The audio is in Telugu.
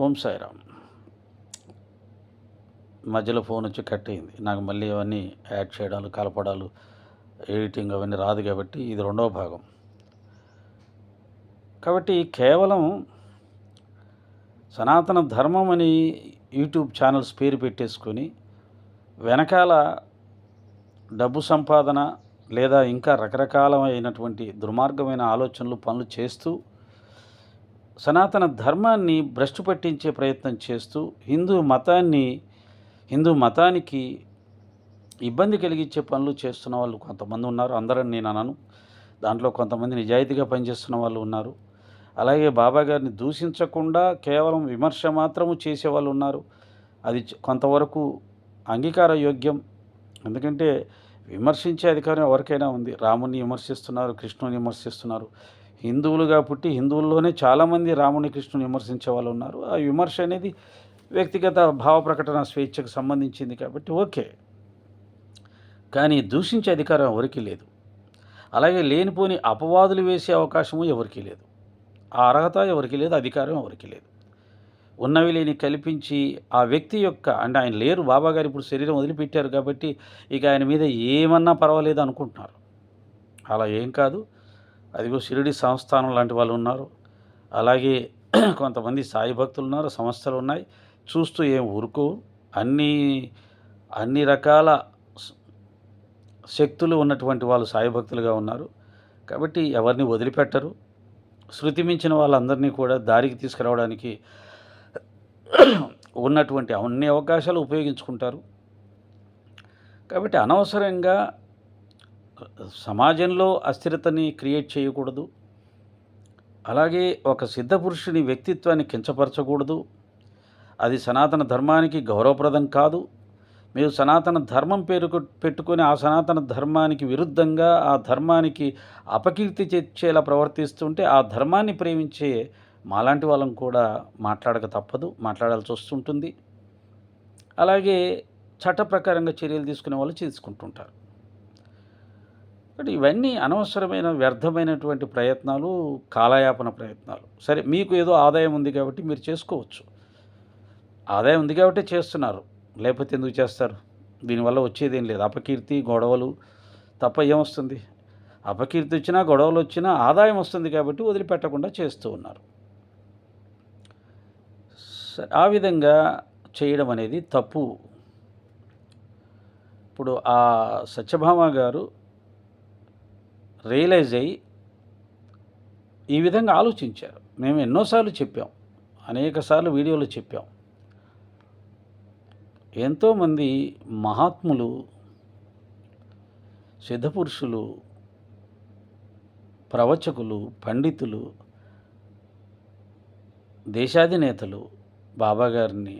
ఓం సాయిరామ్. మధ్యలో ఫోన్ వచ్చి కట్ అయింది. నాకు మళ్ళీ అవన్నీ యాడ్ చేయడాలు, కలపడాలు, ఎడిటింగ్ అవన్నీ రాదు కాబట్టి ఇది రెండవ భాగం. కాబట్టి కేవలం సనాతన ధర్మం అని యూట్యూబ్ ఛానల్స్ పేరు పెట్టేసుకొని వెనకాల డబ్బు సంపాదన లేదా ఇంకా రకరకాలమైనటువంటి దుర్మార్గమైన ఆలోచనలు, పనులు చేస్తూ సనాతన ధర్మాన్ని భ్రష్టు పట్టించే ప్రయత్నం చేస్తూ హిందూ మతానికి ఇబ్బంది కలిగించే పనులు చేస్తున్న వాళ్ళు కొంతమంది ఉన్నారు. అందరని నేను అనను. దాంట్లో కొంతమంది నిజాయితీగా పనిచేస్తున్న వాళ్ళు ఉన్నారు. అలాగే బాబా గారిని దూషించకుండా కేవలం విమర్శ మాత్రము చేసేవాళ్ళు ఉన్నారు. అది కొంతవరకు అంగీకార యోగ్యం. ఎందుకంటే విమర్శించే అధికారం ఎవరికైనా ఉంది. రాముని విమర్శిస్తున్నారు, కృష్ణుని విమర్శిస్తున్నారు. హిందువులుగా పుట్టి హిందువుల్లోనే చాలామంది రాముని, కృష్ణుని విమర్శించే వాళ్ళు ఉన్నారు. ఆ విమర్శ అనేది వ్యక్తిగత భావ ప్రకటన స్వేచ్ఛకు సంబంధించింది కాబట్టి ఓకే. కానీ దూషించే అధికారం ఎవరికీ లేదు. అలాగే లేనిపోని అపవాదులు వేసే అవకాశము ఎవరికీ లేదు. ఆ అర్హత ఎవరికి లేదు, అధికారం ఎవరికి లేదు. ఉన్నవి లేని కల్పించి ఆ వ్యక్తి యొక్క అంటే ఆయన లేరు, బాబాగారు ఇప్పుడు శరీరం వదిలిపెట్టారు కాబట్టి ఇక ఆయన మీద ఏమన్నా పర్వాలేదు అనుకుంటున్నారు. అలా ఏం కాదు. అదిగో షిరిడి సంస్థానం లాంటి వాళ్ళు ఉన్నారు. అలాగే కొంతమంది సాయి భక్తులు ఉన్నారు, సంస్థలు ఉన్నాయి. చూస్తూ ఏం ఊరుకో. అన్ని రకాల శక్తులు ఉన్నటువంటి వాళ్ళు సాయి భక్తులుగా ఉన్నారు కాబట్టి ఎవరిని వదిలిపెట్టరు. శృతి మించిన వాళ్ళందరినీ కూడా దారికి తీసుకురావడానికి ఉన్నటువంటి అన్ని అవకాశాలు ఉపయోగించుకుంటారు. కాబట్టి అనవసరంగా సమాజంలో అస్థిరతని క్రియేట్ చేయకూడదు. అలాగే ఒక సిద్ధపురుషుని వ్యక్తిత్వాన్ని కించపరచకూడదు. అది సనాతన ధర్మానికి గౌరవప్రదం కాదు. మీరు సనాతన ధర్మం పేరు పెట్టుకొని ఆ సనాతన ధర్మానికి విరుద్ధంగా ఆ ధర్మానికి అపకీర్తి తెచ్చేలా ప్రవర్తిస్తుంటే ఆ ధర్మాన్ని ప్రేమించే మాలాంటి వాళ్ళం కూడా మాట్లాడక తప్పదు, మాట్లాడాల్సి వస్తుంటుంది. అలాగే చట్ట ప్రకారంగా చర్యలు తీసుకునే వాళ్ళు తీసుకుంటుంటారు. కాబట్టి ఇవన్నీ అనవసరమైన వ్యర్థమైనటువంటి ప్రయత్నాలు, కాలయాపన ప్రయత్నాలు. సరే, మీకు ఏదో ఆదాయం ఉంది కాబట్టి మీరు చేసుకోవచ్చు. ఆదాయం ఉంది కాబట్టి చేస్తున్నారు, లేకపోతే ఎందుకు చేస్తారు? దీనివల్ల వచ్చేదేం లేదు. అపకీర్తి, గొడవలు తప్ప ఏమొస్తుంది? అపకీర్తి వచ్చినా, గొడవలు వచ్చినా ఆదాయం వస్తుంది కాబట్టి వదిలిపెట్టకుండా చేస్తూ ఉన్నారు. ఆ విధంగా చేయడం అనేది తప్పు. ఇప్పుడు ఆ సత్యభామ గారు రియలైజ్ అయ్యి ఈ విధంగా ఆలోచించారు. మేము ఎన్నోసార్లు చెప్పాం, అనేకసార్లు వీడియోలో చెప్పాం. ఎంతోమంది మహాత్ములు, సిద్ధపురుషులు, ప్రవచకులు, పండితులు, దేశాధినేతలు బాబాగారిని